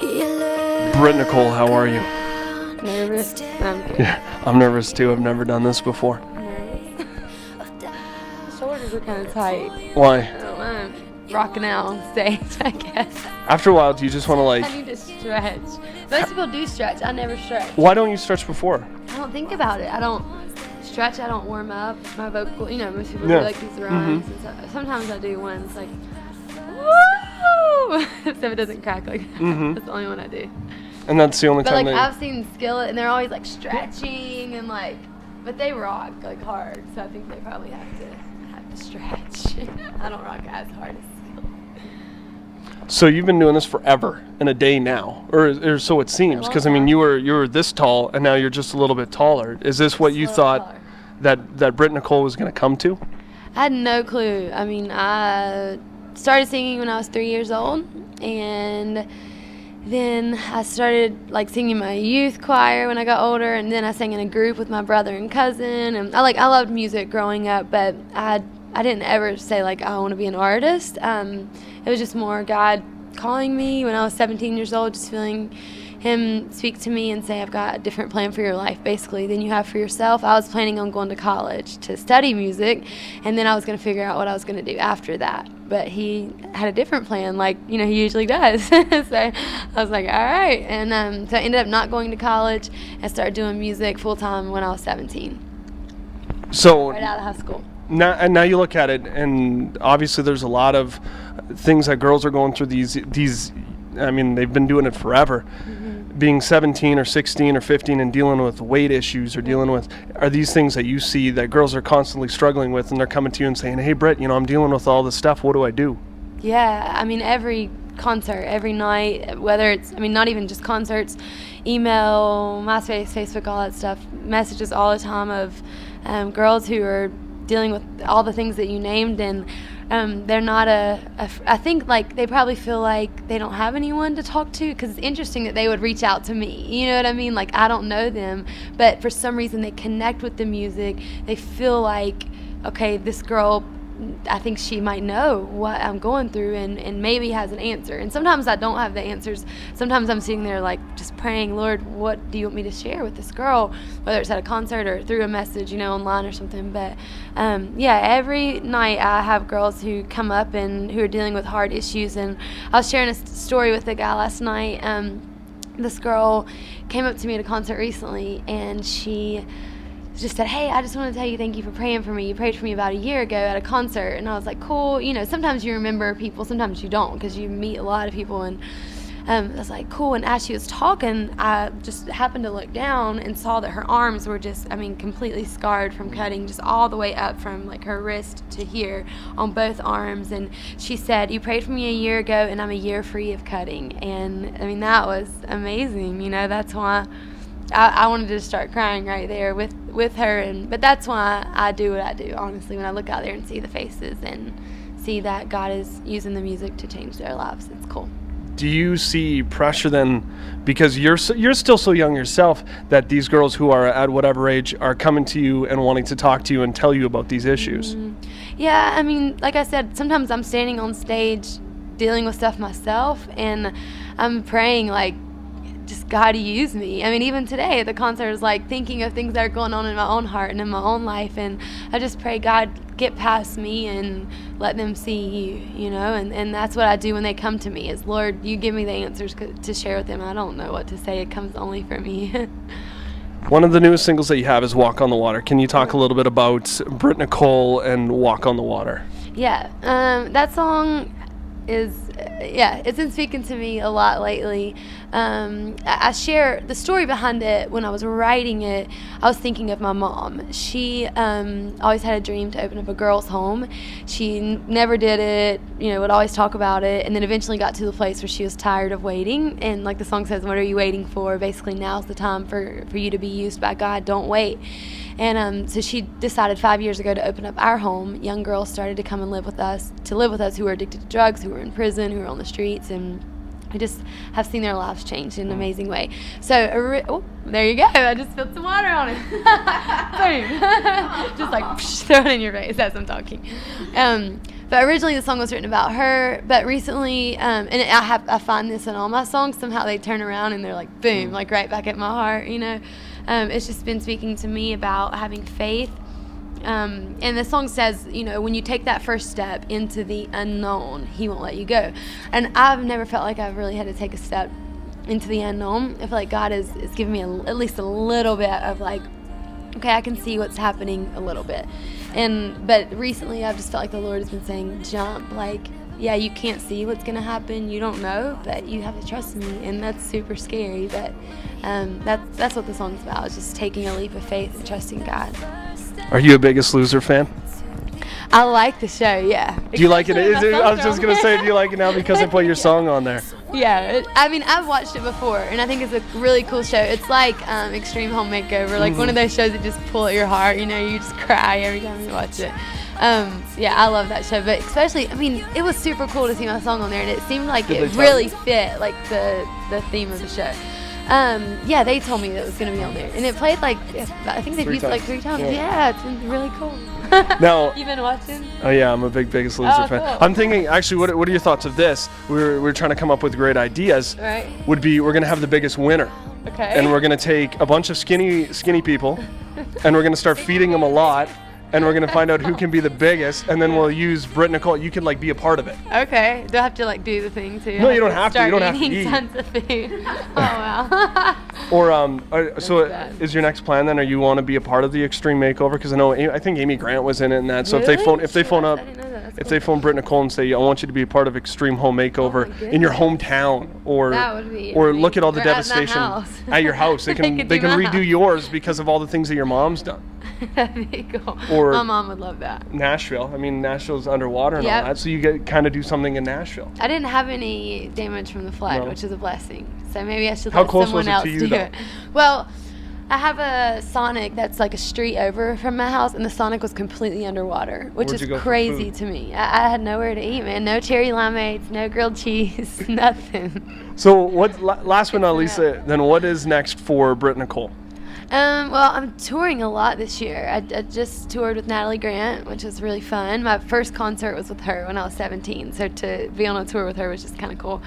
Britt Nicole, how are you? Nervous. Yeah, I'm nervous too. I've never done this before. Nervous. Shoulders are kind of tight. Why? I don't know. Rocking out on stage, I guess. After a while, do you just want to I like... need to stretch. Most people do stretch. I never stretch. Why don't you stretch before? I don't think about it. I don't stretch. I don't warm up my vocal. You know, most people Yeah. do like these runs. And so, sometimes I do ones like, woo! So it doesn't crack like that. That's the only one I do. And that's the only But time like that... I've seen Skillet and they're always like stretching and like, but they rock like hard. So I think they probably have to stretch. I don't rock as hard as Skillet. So you've been doing this forever and a day now, or so it seems. Because I mean, you were this tall, and now you're just a little bit taller. Is this what you thought that Britt Nicole was going to come to? I had no clue. I mean, I started singing when I was 3 years old, and then I started like singing my youth choir when I got older, and then I sang in a group with my brother and cousin. And I loved music growing up, but I didn't ever say like I want to be an artist. It was just more God calling me when I was 17 years old, just feeling Him speak to me and say, I've got a different plan for your life, basically, than you have for yourself. I was planning on going to college to study music, and then I was going to figure out what I was going to do after that. But He had a different plan, like, you know, He usually does. So I was like, all right. And so I ended up not going to college and started doing music full-time when I was 17. So Right out of high school. Now you look at it, and obviously there's a lot of things that girls are going through. These, I mean, they've been doing it forever. Being 17 or 16 or 15 and dealing with weight issues or dealing with, are these things that you see that girls are constantly struggling with, and they're coming to you and saying, hey, Britt, you know, I'm dealing with all this stuff. What do I do? Yeah, I mean, every concert, every night, whether it's, I mean, not even just concerts, email, MySpace, Facebook, all that stuff, messages all the time of girls who are dealing with all the things that you named, and they're not I think like they probably feel like they don't have anyone to talk to, because it's interesting that they would reach out to me, you know what I mean? Like, I don't know them, but for some reason they connect with the music. They feel like, okay, this girl, I think she might know what I'm going through and maybe has an answer. And sometimes I don't have the answers. Sometimes I'm sitting there like just praying, Lord, what do you want me to share with this girl, whether it's at a concert or through a message, you know, online or something. But yeah, every night I have girls who come up and who are dealing with hard issues. And I was sharing a story with a guy last night. This girl came up to me at a concert recently, and she just said, hey, I just want to tell you thank you for praying for me. You prayed for me about a year ago at a concert. And I was like, cool. You know, sometimes you remember people, sometimes you don't, because you meet a lot of people. And I was like, cool. And as she was talking, I just happened to look down and saw that her arms were just, I mean, completely scarred from cutting, just all the way up from like her wrist to here on both arms. And she said, you prayed for me a year ago, and I'm a year free of cutting. And I mean, that was amazing. You know, that's why I wanted to start crying right there with her. But that's why I do what I do, honestly, when I look out there and see the faces and see that God is using the music to change their lives. It's cool. Do you see pressure then, because you're still so young yourself, that these girls who are at whatever age are coming to you and wanting to talk to you and tell you about these issues? Yeah, I mean, like I said, sometimes I'm standing on stage dealing with stuff myself, and I'm praying like, just God, use me. I mean, even today at the concert, I was like thinking of things that are going on in my own heart and in my own life, and I just pray, God, get past me and let them see you, you know. And that's what I do when they come to me, is, Lord, you give me the answers to share with them. I don't know what to say. It comes only from me. One of the newest singles that you have is Walk on the Water. Can you talk a little bit about Britt Nicole and Walk on the Water? Yeah, that song is, yeah, it's been speaking to me a lot lately. I share the story behind it. When I was writing it, I was thinking of my mom. She always had a dream to open up a girls' home. She never did it, you know, would always talk about it, and then eventually got to the place where she was tired of waiting. And like the song says, what are you waiting for? Basically, now's the time for you to be used by God. Don't wait. And so she decided 5 years ago to open up our home. Young girls started to come and live with us who were addicted to drugs, who were in prison, who were on the streets, and I just have seen their lives change in an amazing way. So, oh, there you go. I just spilled some water on it. Boom. Just like throw it in your face as I'm talking. But originally the song was written about her, but recently, and I find this in all my songs, somehow they turn around and they're like, boom, like right back at my heart, you know. It's just been speaking to me about having faith. And the song says, you know, when you take that first step into the unknown, he won't let you go. And I've never felt like I've really had to take a step into the unknown. I feel like God is giving me at least a little bit of like, okay, I can see what's happening a little bit. But recently I've just felt like the Lord has been saying, jump, like, yeah, you can't see what's going to happen, you don't know, but you have to trust me, and that's super scary, but that's what the song's about, is just taking a leap of faith and trusting God. Are you a Biggest Loser fan? I like the show, yeah. Do you like it? I was just going to say, do you like it now because they play your song on there? Yeah, I mean, I've watched it before, and I think it's a really cool show. It's like Extreme Home Makeover, like one of those shows that just pull at your heart, you know, you just cry every time you watch it. Yeah, I love that show, but especially, I mean, it was super cool to see my song on there, and it seemed like it really fit, like, the theme of the show. Yeah, they told me that it was going to be on there, and it played, like, I think they've used it, like, 3 times. Yeah, it's been really cool. Now, you've been watching? Oh yeah, I'm a big Biggest Loser fan. Cool. I'm thinking, actually, what are your thoughts of this? We're trying to come up with great ideas. Right. Would be, we're going to have the biggest winner. Okay. And we're going to take a bunch of skinny people, and we're going to start feeding them a lot, and we're going to find out who can be the biggest, and then we'll use Britt Nicole. You can, like, be a part of it. Okay. Do I have to, like, do the thing, too? No, you don't have to. You don't have to eat. Tons of food. Oh, wow. Or, so is your next plan then, or you want to be a part of the Extreme Makeover? Because I think Amy Grant was in it and that. So really? if they phone Britt Nicole and say, I want you to be a part of Extreme Home Makeover in your hometown, or look at all the devastation at your house. They can redo yours because of all the things that your mom's done. That'd be cool. Or my mom would love that. Nashville. I mean, Nashville's underwater and all that, so you kind of do something in Nashville. I didn't have any damage from the flood, which is a blessing. So maybe I should How let close someone was it else to you, do though? it. Well, I have a Sonic that's like a street over from my house, and the Sonic was completely underwater, which is crazy to me. I had nowhere to eat, man. No cherry limeades, no grilled cheese, nothing. So last but not least, then what is next for Britt Nicole? Well, I'm touring a lot this year. I just toured with Natalie Grant, which was really fun. My first concert was with her when I was 17, so to be on a tour with her was just kind of cool.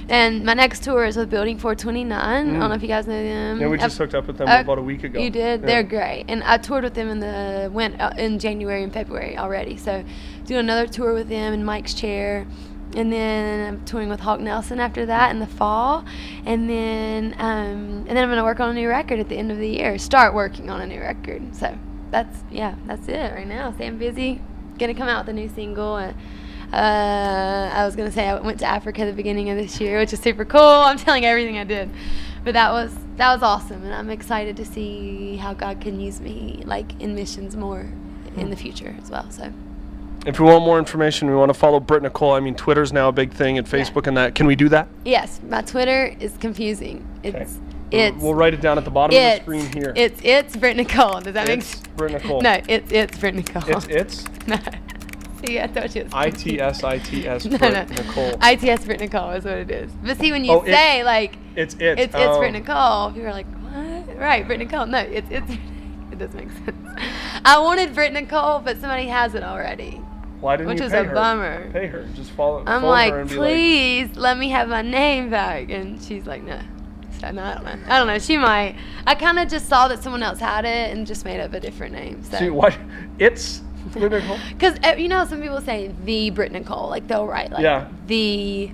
And my next tour is with Building 429. I don't know if you guys know them. Yeah, we just hooked up with them about a week ago. You did? Yeah. They're great. And I toured with them in January and February already. So doing another tour with them in Mike's Chair. And then I'm touring with Hawk Nelson after that in the fall, and then I'm gonna work on a new record at the end of the year. Start working on a new record. So that's it right now. Staying busy. Gonna come out with a new single. I was gonna say I went to Africa at the beginning of this year, which is super cool. I'm telling you everything I did, but that was awesome, and I'm excited to see how God can use me like in missions more in the future as well. So. If we want more information, we want to follow Britt Nicole. I mean, Twitter's now a big thing, and Facebook and that. Can we do that? Yes. My Twitter is confusing. We'll write it down at the bottom of the screen here. It's Britt Nicole. Does that make sense? Britt Nicole. No, it's Britt Nicole. It's? No. See, I thought you was ITS no, Britt Nicole. ITS Britt Nicole is what it is. But see, when you say, like, it's Britt Nicole, people are like, what? Right, Britt Nicole. No, it doesn't make sense. I wanted Britt Nicole, but somebody has it already. Why didn't you pay her? Which is a bummer. Pay her. Just follow I'm her like, and be please let me have my name back. And she's like, no. So, no, I don't know. She might. I kind of just saw that someone else had it and just made up a different name. So. See, what? It's Britt Nicole? Because, you know, some people say the Britt Nicole. Like, they'll write, like, the...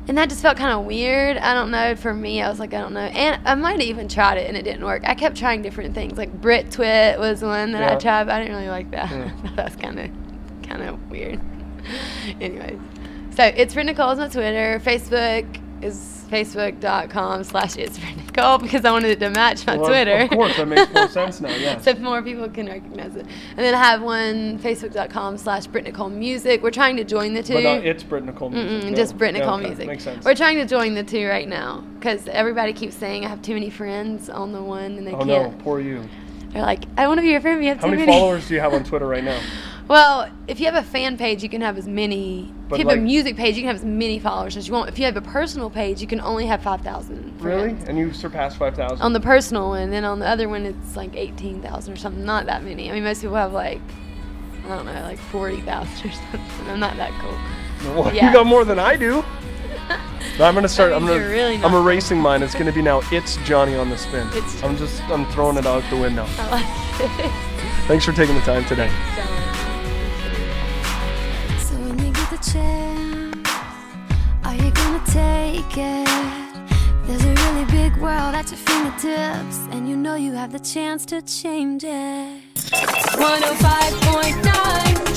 And that just felt kind of weird. I don't know. For me, I was like, I don't know. And I might have even tried it, and it didn't work. I kept trying different things. Like, Brit Twit was one that I tried, but I didn't really like that. Yeah. That's kind of weird. Anyways. So, it's Britt Nicole is my Twitter. Facebook is facebook.com/itsbrittnicole because I wanted it to match my Twitter. Of course, that makes more sense now, yeah. So more people can recognize it. And then I have one, facebook.com/BrittNicoleMusic. We're trying to join the two. But it's Britt Nicole Music. Just Britt Nicole Music. Makes sense. We're trying to join the two right now because everybody keeps saying I have too many friends on the one and they can't. Oh no, poor you. They're like, I want to be your friend, but you have too many. How many followers do you have on Twitter right now? Well, if you have a fan page, you can have as many. If you have a music page, you can have as many followers as you want. If you have a personal page, you can only have 5,000. Really? And you surpassed 5,000? On the personal one. Then on the other one, it's like 18,000 or something. Not that many. I mean, most people have like don't know, like 40,000 or something. I'm not that cool. Well, Yeah. you got more than I do. No, I'm gonna start. That means you're really I'm not erasing mine. It's gonna be now. It's Johnny on the spin. It's I'm throwing it out the window. I like it. Thanks for taking the time today. So when you get the chance, are you gonna take it? There's a really big world at your fingertips, and you know you have the chance to change it. 105.9